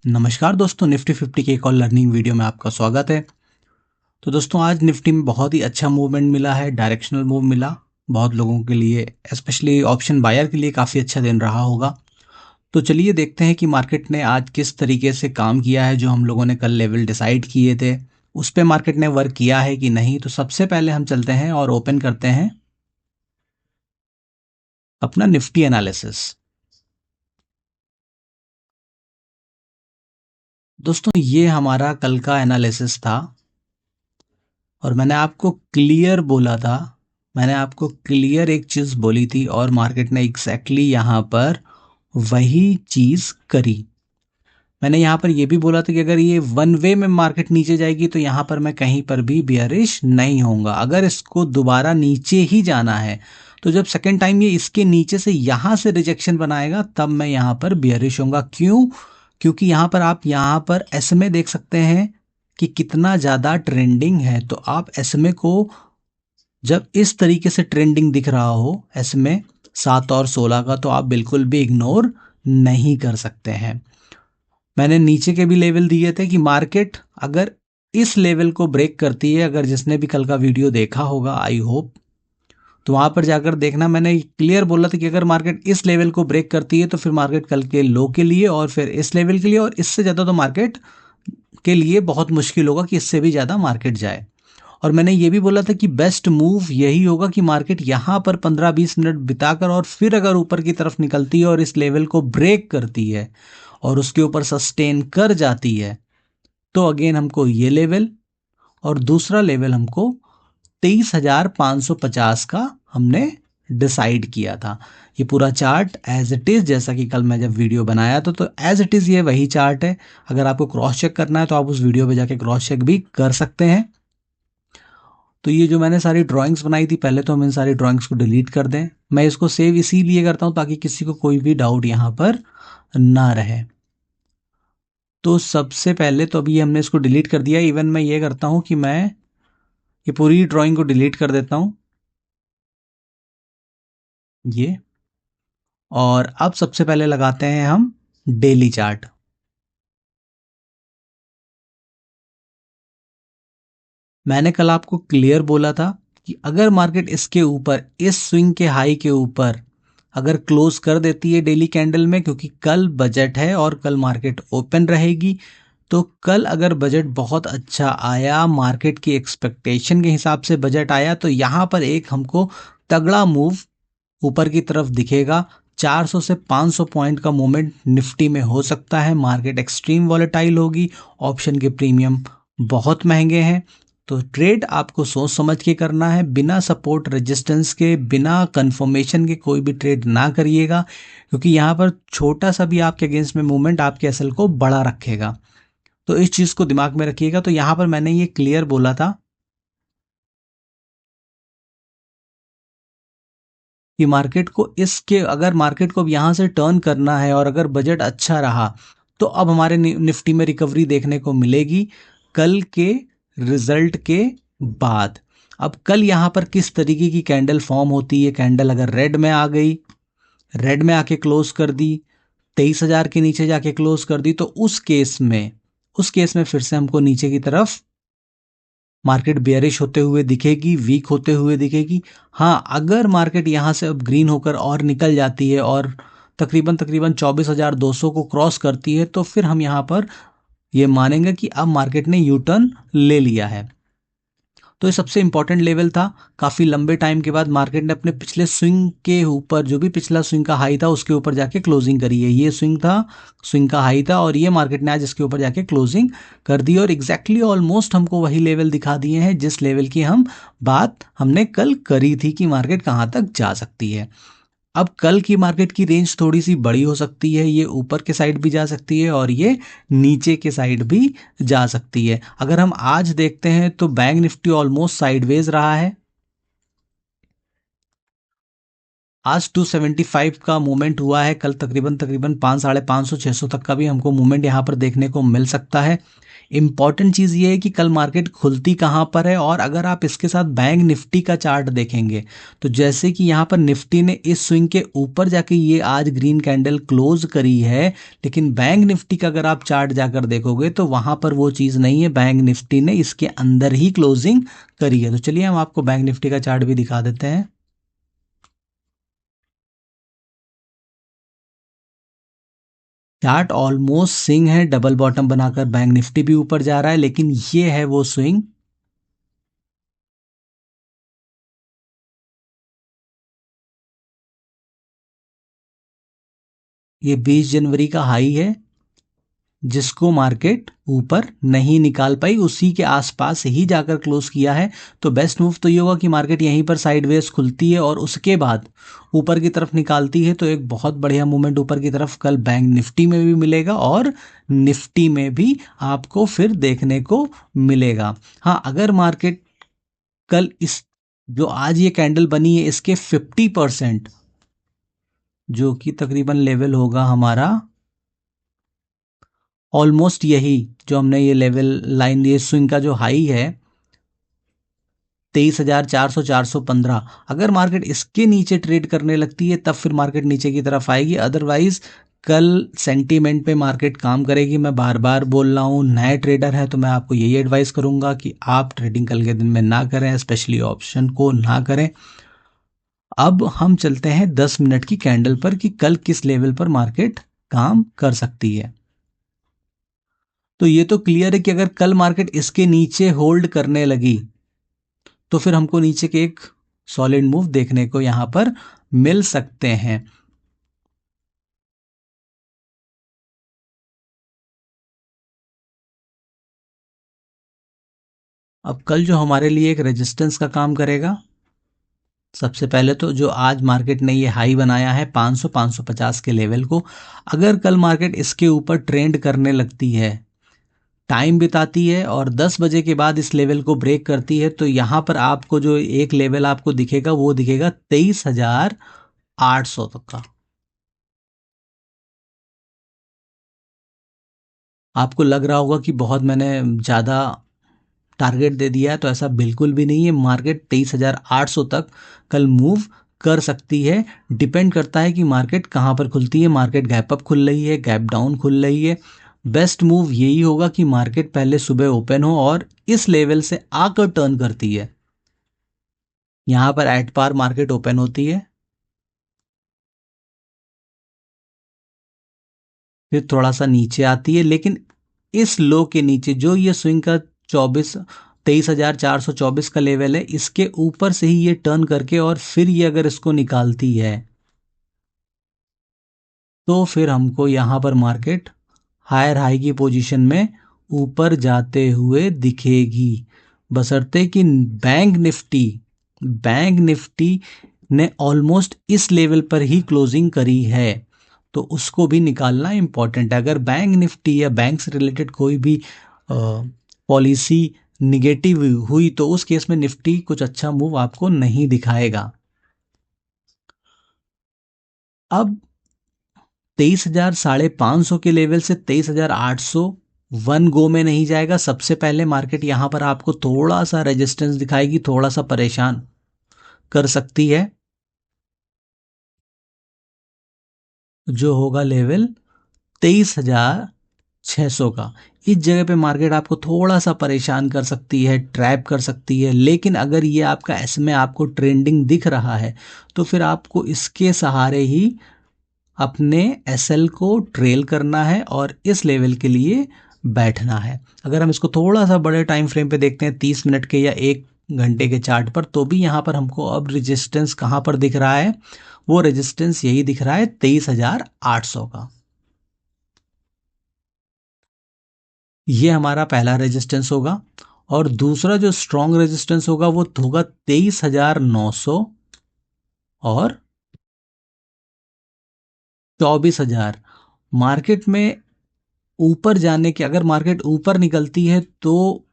नमस्कार दोस्तों, निफ्टी 50 के एक और लर्निंग वीडियो में आपका स्वागत है। तो दोस्तों आज निफ्टी में बहुत ही अच्छा मूवमेंट मिला है, डायरेक्शनल मूव मिला। बहुत लोगों के लिए, स्पेशली ऑप्शन बायर के लिए काफ़ी अच्छा दिन रहा होगा। तो चलिए देखते हैं कि मार्केट ने आज किस तरीके से काम किया है। जो हम लोगों ने कल लेवल डिसाइड किए थे उस पे मार्केट ने वर्क किया है कि नहीं। तो सबसे पहले हम चलते हैं और ओपन करते हैं अपना निफ्टी एनालिसिस। दोस्तों ये हमारा कल का एनालिसिस था और मैंने आपको क्लियर एक चीज़ बोली थी और मार्केट ने एग्जैक्टली यहाँ पर वही चीज़ करी। मैंने यहाँ पर ये भी बोला था कि अगर ये वन वे में मार्केट नीचे जाएगी तो यहाँ पर मैं कहीं पर भी बियरिश नहीं होऊंगा। अगर इसको दोबारा नीचे ही जाना है तो जब सेकेंड टाइम ये इसके नीचे से यहाँ से रिजेक्शन बनाएगा तब मैं यहाँ पर बियरिश होऊंगा। क्यों? क्योंकि यहाँ पर आप यहाँ पर एसएमए देख सकते हैं कि कितना ज़्यादा ट्रेंडिंग है। तो आप एसएमए को जब इस तरीके से ट्रेंडिंग दिख रहा हो एसएमए 7 और 16 का तो आप बिल्कुल भी इग्नोर नहीं कर सकते हैं। मैंने नीचे के भी लेवल दिए थे कि मार्केट अगर इस लेवल को ब्रेक करती है, अगर जिसने भी कल का वीडियो देखा होगा आई होप, तो वहां पर जाकर देखना। मैंने क्लियर बोला था कि अगर मार्केट इस लेवल को ब्रेक करती है तो फिर मार्केट कल के लो के लिए और फिर इस लेवल के लिए और इससे ज़्यादा तो मार्केट के लिए बहुत मुश्किल होगा कि इससे भी ज़्यादा मार्केट जाए। और मैंने ये भी बोला था कि बेस्ट मूव यही होगा कि मार्केट यहाँ पर 15-20 मिनट बिताकर और फिर अगर ऊपर की तरफ निकलती है और इस लेवल को ब्रेक करती है और उसके ऊपर सस्टेन कर जाती है तो अगेन हमको ये लेवल और दूसरा लेवल हमको 23,550 का हमने डिसाइड किया था। ये पूरा चार्ट एज इट इज़, जैसा कि कल मैं जब वीडियो बनाया था तो एज इट इज़ ये वही चार्ट है। अगर आपको क्रॉस चेक करना है तो आप उस वीडियो पे जाके क्रॉस चेक भी कर सकते हैं। तो ये जो मैंने सारी ड्राइंग्स बनाई थी, पहले तो हम इन सारी ड्राइंग्स को डिलीट कर दें। मैं इसको सेव इसीलिए करता हूँ ताकि किसी को कोई भी डाउट यहाँ पर ना रहे। तो सबसे पहले तो अभी हमने इसको डिलीट कर दिया। इवन मैं ये करता हूँ कि मैं ये पूरी ड्राइंग को डिलीट कर देता हूँ ये। और अब सबसे पहले लगाते हैं हम डेली चार्ट। मैंने कल आपको क्लियर बोला था कि अगर मार्केट इसके ऊपर, इस स्विंग के हाई के ऊपर अगर क्लोज कर देती है डेली कैंडल में, क्योंकि कल बजट है और कल मार्केट ओपन रहेगी, तो कल अगर बजट बहुत अच्छा आया, मार्केट की एक्सपेक्टेशन के हिसाब से बजट आया, तो यहाँ पर एक हमको तगड़ा मूव ऊपर की तरफ दिखेगा। 400 से 500 पॉइंट का मूवमेंट निफ्टी में हो सकता है। मार्केट एक्सट्रीम वॉलेटाइल होगी, ऑप्शन के प्रीमियम बहुत महंगे हैं। तो ट्रेड आपको सोच समझ के करना है, बिना सपोर्ट रेजिस्टेंस के, बिना कंफर्मेशन के कोई भी ट्रेड ना करिएगा, क्योंकि यहाँ पर छोटा सा भी आपके अगेंस्ट में मूवमेंट आपके एसएल को बड़ा रखेगा। तो इस चीज़ को दिमाग में रखिएगा। तो यहाँ पर मैंने ये क्लियर बोला था कि मार्केट को इसके, अगर मार्केट को अब यहाँ से टर्न करना है और अगर बजट अच्छा रहा तो अब हमारे निफ्टी में रिकवरी देखने को मिलेगी कल के रिजल्ट के बाद। अब कल यहाँ पर किस तरीके की कैंडल फॉर्म होती है? कैंडल अगर रेड में आ गई, रेड में आके क्लोज कर दी, 23,000 के नीचे जाके क्लोज कर दी, तो उस केस में फिर से हमको नीचे की तरफ मार्केट बेयरिश होते हुए दिखेगी, वीक होते हुए दिखेगी। हाँ, अगर मार्केट यहाँ से अब ग्रीन होकर और निकल जाती है और तकरीबन तकरीबन 24,200 को क्रॉस करती है तो फिर हम यहाँ पर ये मानेंगे कि अब मार्केट ने यू टर्न ले लिया है। तो ये सबसे इंपॉर्टेंट लेवल था। काफ़ी लंबे टाइम के बाद मार्केट ने अपने पिछले स्विंग के ऊपर, जो भी पिछला स्विंग का हाई था उसके ऊपर जाके क्लोजिंग करी है। ये स्विंग का हाई था और ये मार्केट ने आज इसके ऊपर जाके क्लोजिंग कर दी और एग्जैक्टली ऑलमोस्ट हमको वही लेवल दिखा दिए हैं जिस लेवल की हमने कल करी थी कि मार्केट कहाँ तक जा सकती है। अब कल की मार्केट की रेंज थोड़ी सी बड़ी हो सकती है, ये ऊपर के साइड भी जा सकती है और ये नीचे के साइड भी जा सकती है। अगर हम आज देखते हैं तो बैंक निफ्टी ऑलमोस्ट साइडवेज रहा है। आज 275 का मूवमेंट हुआ है, कल तकरीबन तकरीबन 5 साढ़े 500 600 तक का भी हमको मूवमेंट यहाँ पर देखने को मिल सकता है। इंपॉर्टेंट चीज़ ये है कि कल मार्केट खुलती कहाँ पर है, और अगर आप इसके साथ बैंक निफ्टी का चार्ट देखेंगे तो जैसे कि यहाँ पर निफ्टी ने इस स्विंग के ऊपर जाके ये आज ग्रीन कैंडल क्लोज करी है, लेकिन बैंक निफ्टी का अगर आप चार्ट जाकर देखोगे तो वहाँ पर वो चीज़ नहीं है, बैंक निफ्टी ने इसके अंदर ही क्लोजिंग करी है। तो चलिए हम आपको बैंक निफ्टी का चार्ट भी दिखा देते हैं। चार्ट ऑलमोस्ट स्विंग है, डबल बॉटम बनाकर बैंक निफ्टी भी ऊपर जा रहा है, लेकिन ये है वो स्विंग। ये 20 जनवरी का हाई है जिसको मार्केट ऊपर नहीं निकाल पाई, उसी के आसपास ही जाकर क्लोज किया है। तो बेस्ट मूव तो ये होगा कि मार्केट यहीं पर साइडवेज खुलती है और उसके बाद ऊपर की तरफ निकालती है, तो एक बहुत बढ़िया मूवमेंट ऊपर की तरफ कल बैंक निफ्टी में भी मिलेगा और निफ्टी में भी आपको फिर देखने को मिलेगा। हाँ, अगर मार्केट कल इस जो आज ये कैंडल बनी है इसके 50%, जो कि तकरीबन लेवल होगा हमारा ऑलमोस्ट यही, जो हमने ये लेवल लाइन, ये स्विंग का जो हाई है 23,400 415, अगर मार्केट इसके नीचे ट्रेड करने लगती है तब फिर मार्केट नीचे की तरफ आएगी। अदरवाइज कल सेंटीमेंट पे मार्केट काम करेगी। मैं बार बार बोल रहा हूँ, नए ट्रेडर है तो मैं आपको यही एडवाइस करूंगा कि आप ट्रेडिंग कल के दिन में ना करें, स्पेशली ऑप्शन को ना करें। अब हम चलते हैं 10 मिनट की कैंडल पर कि कल किस लेवल पर मार्केट काम कर सकती है। तो ये तो क्लियर है कि अगर कल मार्केट इसके नीचे होल्ड करने लगी तो फिर हमको नीचे के एक सॉलिड मूव देखने को यहां पर मिल सकते हैं। अब कल जो हमारे लिए एक रेजिस्टेंस का काम करेगा, सबसे पहले तो जो आज मार्केट ने ये हाई बनाया है 500 550 के लेवल को, अगर कल मार्केट इसके ऊपर ट्रेंड करने लगती है, टाइम बिताती है और 10 बजे के बाद इस लेवल को ब्रेक करती है, तो यहां पर आपको जो एक लेवल आपको दिखेगा वो दिखेगा 23,800 तक का। आपको लग रहा होगा कि बहुत मैंने ज़्यादा टारगेट दे दिया है, तो ऐसा बिल्कुल भी नहीं है। मार्केट 23,800 तक कल मूव कर सकती है। डिपेंड करता है कि मार्केट कहाँ पर खुलती है, मार्केट गैप अप खुल रही है, गैप डाउन खुल रही है। बेस्ट मूव यही होगा कि मार्केट पहले सुबह ओपन हो और इस लेवल से आकर टर्न करती है। यहाँ पर एट पार मार्केट ओपन होती है, फिर थोड़ा सा नीचे आती है, लेकिन इस लो के नीचे जो ये स्विंग का 23,424 का लेवल है, इसके ऊपर से ही ये टर्न करके और फिर ये अगर इसको निकालती है तो फिर हमको यहां पर मार्केट हायर हाई की पोजीशन में ऊपर जाते हुए दिखेगी, बशर्ते कि बैंक निफ्टी ने ऑलमोस्ट इस लेवल पर ही क्लोजिंग करी है, तो उसको भी निकालना इंपॉर्टेंट है। अगर बैंक निफ्टी या बैंक से रिलेटेड कोई भी पॉलिसी निगेटिव हुई तो उस केस में निफ्टी कुछ अच्छा मूव आपको नहीं दिखाएगा। अब 23,000 साढ़े 500 के लेवल से 23,800 वन गो में नहीं जाएगा। सबसे पहले मार्केट यहां पर आपको थोड़ा सा रेजिस्टेंस दिखाएगी, थोड़ा सा परेशान कर सकती है, जो होगा लेवल 23,600 का। इस जगह पे मार्केट आपको थोड़ा सा परेशान कर सकती है, ट्रैप कर सकती है, लेकिन अगर ये आपका इसमें आपको ट्रेंडिंग दिख रहा है तो फिर आपको इसके सहारे ही अपने एसएल को ट्रेल करना है और इस लेवल के लिए बैठना है। अगर हम इसको थोड़ा सा बड़े टाइम फ्रेम पे देखते हैं, 30 मिनट के या 1 घंटे के चार्ट पर, तो भी यहाँ पर हमको अब रेजिस्टेंस कहाँ पर दिख रहा है, वो रेजिस्टेंस यही दिख रहा है 23,800 का। ये हमारा पहला रेजिस्टेंस होगा और दूसरा जो स्ट्रॉन्ग रेजिस्टेंस होगा वो होगा 23,900 और 24,000। मार्केट में ऊपर जाने के, अगर मार्केट ऊपर निकलती है तो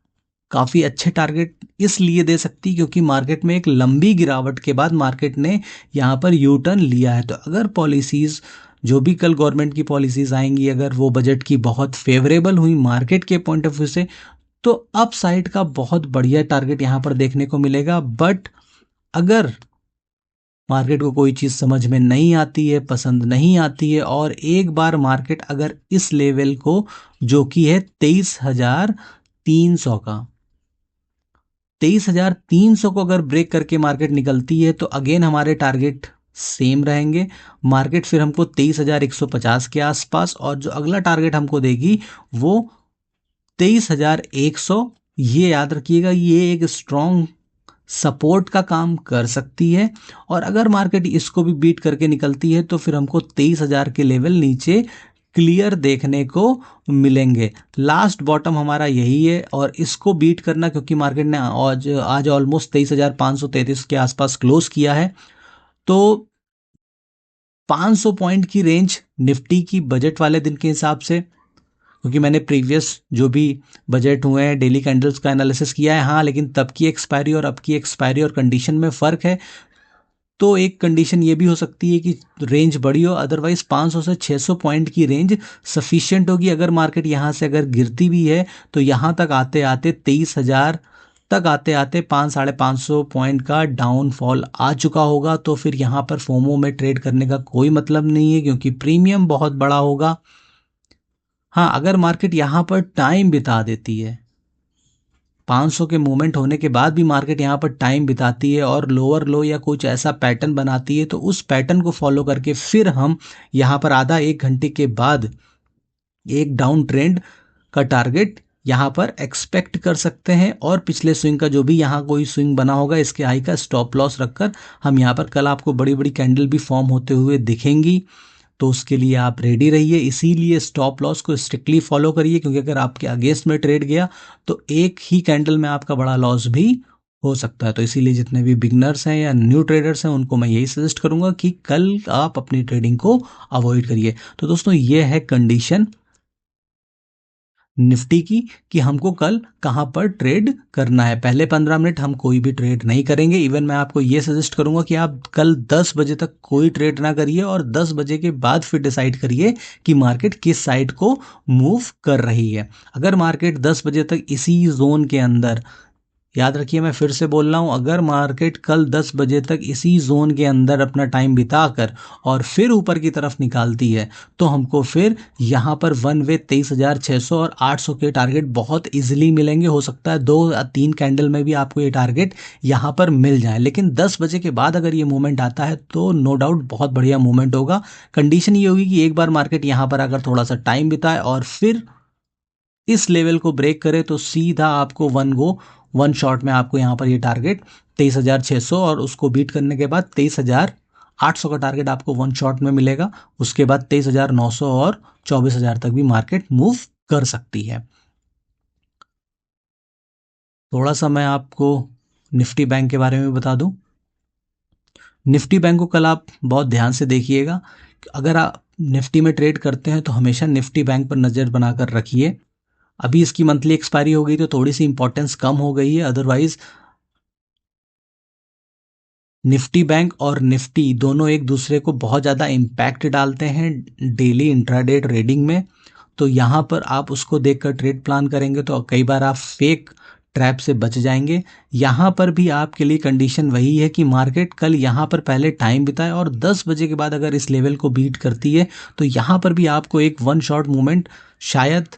काफ़ी अच्छे टारगेट इसलिए दे सकती क्योंकि मार्केट में एक लंबी गिरावट के बाद मार्केट ने यहाँ पर यू टर्न लिया है। तो अगर पॉलिसीज़ जो भी कल गवर्नमेंट की पॉलिसीज़ आएंगी अगर वो बजट की बहुत फेवरेबल हुई मार्केट के पॉइंट ऑफ व्यू से, तो अप साइड का बहुत बढ़िया टारगेट यहाँ पर देखने को मिलेगा। बट अगर मार्केट को कोई चीज़ समझ में नहीं आती है, पसंद नहीं आती है, और एक बार मार्केट अगर इस लेवल को जो कि है 23,300 का, 23,300 को अगर ब्रेक करके मार्केट निकलती है तो अगेन हमारे टारगेट सेम रहेंगे। मार्केट फिर हमको 23,150 के आसपास, और जो अगला टारगेट हमको देगी वो 23,100। ये याद रखिएगा, ये एक स्ट्रॉन्ग सपोर्ट का काम कर सकती है। और अगर मार्केट इसको भी बीट करके निकलती है तो फिर हमको 23,000 के लेवल नीचे क्लियर देखने को मिलेंगे। लास्ट बॉटम हमारा यही है और इसको बीट करना, क्योंकि मार्केट ने आज ऑलमोस्ट 23,533 के आसपास क्लोज किया है, तो 500 पॉइंट की रेंज निफ्टी की बजट वाले दिन के हिसाब से, क्योंकि मैंने प्रीवियस जो भी बजट हुए हैं डेली कैंडल्स का एनालिसिस किया है, हाँ, लेकिन तब की एक्सपायरी और अब की एक्सपायरी और कंडीशन में फ़र्क है। तो एक कंडीशन ये भी हो सकती है कि रेंज बड़ी हो, अदरवाइज 500 से 600 पॉइंट की रेंज सफिशिएंट होगी। अगर मार्केट यहाँ से अगर गिरती भी है तो यहाँ तक आते आते 23,000 तक आते आते 500-550 पॉइंट का डाउनफॉल आ चुका होगा। तो फिर यहाँ पर फोमो में ट्रेड करने का कोई मतलब नहीं है, क्योंकि प्रीमियम बहुत बड़ा होगा। हाँ, अगर मार्केट यहाँ पर टाइम बिता देती है, 500 के मूवमेंट होने के बाद भी मार्केट यहाँ पर टाइम बिताती है और लोअर लो या कुछ ऐसा पैटर्न बनाती है, तो उस पैटर्न को फॉलो करके फिर हम यहाँ पर आधा एक घंटे के बाद एक डाउन ट्रेंड का टारगेट यहाँ पर एक्सपेक्ट कर सकते हैं। और पिछले स्विंग का जो भी यहाँ कोई स्विंग बना होगा इसके हाई का स्टॉप लॉस रखकर हम यहाँ पर कल आपको बड़ी बड़ी कैंडल भी फॉर्म होते हुए दिखेंगी, तो उसके लिए आप रेडी रहिए। इसीलिए स्टॉप लॉस को स्ट्रिक्टली फॉलो करिए, क्योंकि अगर आपके अगेंस्ट में ट्रेड गया तो एक ही कैंडल में आपका बड़ा लॉस भी हो सकता है। तो इसीलिए जितने भी बिगनर्स हैं या न्यू ट्रेडर्स हैं उनको मैं यही सजेस्ट करूंगा कि कल आप अपनी ट्रेडिंग को अवॉइड करिए। तो दोस्तों, ये है कंडीशन निफ्टी की कि हमको कल कहाँ पर ट्रेड करना है। पहले 15 मिनट हम कोई भी ट्रेड नहीं करेंगे। इवन मैं आपको ये सजेस्ट करूंगा कि आप कल 10 बजे तक कोई ट्रेड ना करिए और 10 बजे के बाद फिर डिसाइड करिए कि मार्केट किस साइड को मूव कर रही है। अगर मार्केट 10 बजे तक इसी जोन के अंदर, याद रखिए मैं फिर से बोल रहा हूँ, अगर मार्केट कल 10 बजे तक इसी जोन के अंदर अपना टाइम बिताकर और फिर ऊपर की तरफ निकालती है तो हमको फिर यहाँ पर वन वे 23,600 और 800 के टारगेट बहुत इजीली मिलेंगे। हो सकता है 2 या 3 कैंडल में भी आपको ये टारगेट यहाँ पर मिल जाए, लेकिन 10 बजे के बाद अगर ये मूवमेंट आता है तो नो डाउट बहुत बढ़िया मूवमेंट होगा। कंडीशन ये होगी कि एक बार मार्केट यहाँ पर अगर थोड़ा सा टाइम बिताए और फिर इस लेवल को ब्रेक करे तो सीधा आपको वन शॉट में आपको यहाँ पर ये टारगेट 23,600 और उसको बीट करने के बाद 23,800 का टारगेट आपको वन शॉट में मिलेगा। उसके बाद 23,900 और 24,000 तक भी मार्केट मूव कर सकती है। थोड़ा सा मैं आपको निफ्टी बैंक के बारे में बता दूं। निफ्टी बैंक को कल आप बहुत ध्यान से देखिएगा। अगर आप निफ्टी में ट्रेड करते हैं तो हमेशा निफ्टी बैंक पर नज़र बनाकर रखिए। अभी इसकी मंथली एक्सपायरी हो गई तो थोड़ी सी इंपॉर्टेंस कम हो गई है, अदरवाइज निफ्टी बैंक और निफ्टी दोनों एक दूसरे को बहुत ज़्यादा इम्पैक्ट डालते हैं डेली इंट्राडे ट्रेडिंग में। तो यहाँ पर आप उसको देखकर ट्रेड प्लान करेंगे तो कई बार आप फेक ट्रैप से बच जाएंगे। यहाँ पर भी आपके लिए कंडीशन वही है कि मार्केट कल यहाँ पर पहले टाइम बिताए और 10 बजे के बाद अगर इस लेवल को बीट करती है तो यहाँ पर भी आपको एक वन शॉट मूवमेंट, शायद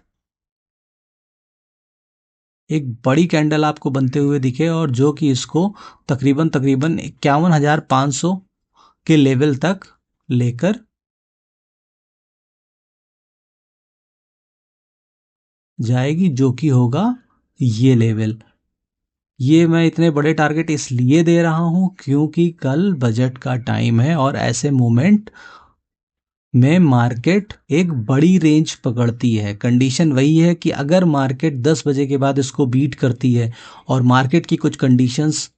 एक बड़ी कैंडल आपको बनते हुए दिखे और जो कि इसको तकरीबन 51,500 के लेवल तक लेकर जाएगी, जो कि होगा ये लेवल। ये मैं इतने बड़े टारगेट इसलिए दे रहा हूं क्योंकि कल बजट का टाइम है और ऐसे मोमेंट में मार्केट एक बड़ी रेंज पकड़ती है। कंडीशन वही है कि अगर मार्केट 10 बजे के बाद इसको बीट करती है और मार्केट की कुछ कंडीशंस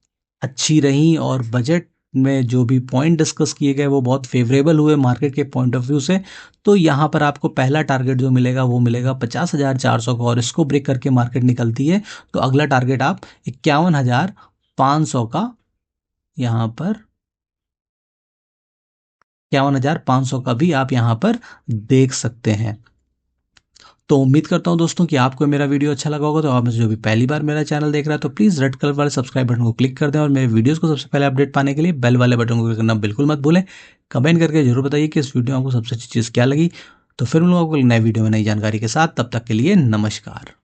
अच्छी रहीं और बजट में जो भी पॉइंट डिस्कस किए गए वो बहुत फेवरेबल हुए मार्केट के पॉइंट ऑफ व्यू से। तो यहाँ पर आपको पहला टारगेट जो मिलेगा वो मिलेगा 50,400 का, और इसको ब्रेक करके मार्केट निकलती है तो अगला टारगेट आप 51,500 का, यहाँ पर 51,500 का भी आप यहाँ पर देख सकते हैं। तो उम्मीद करता हूं दोस्तों कि आपको मेरा वीडियो अच्छा लगा होगा। तो आप में से जो भी पहली बार मेरा चैनल देख रहा है तो प्लीज़ रेड कलर वाले सब्सक्राइब बटन को क्लिक कर दें, और मेरे वीडियोस को सबसे पहले अपडेट पाने के लिए बेल वाले बटन को क्लिक करना बिल्कुल मत भूलें। कमेंट करके जरूर बताइए कि इस वीडियो में आपको सबसे अच्छी चीज़ क्या लगी। तो फिर हम लोग आपको नए वीडियो में नई जानकारी के साथ, तब तक के लिए नमस्कार।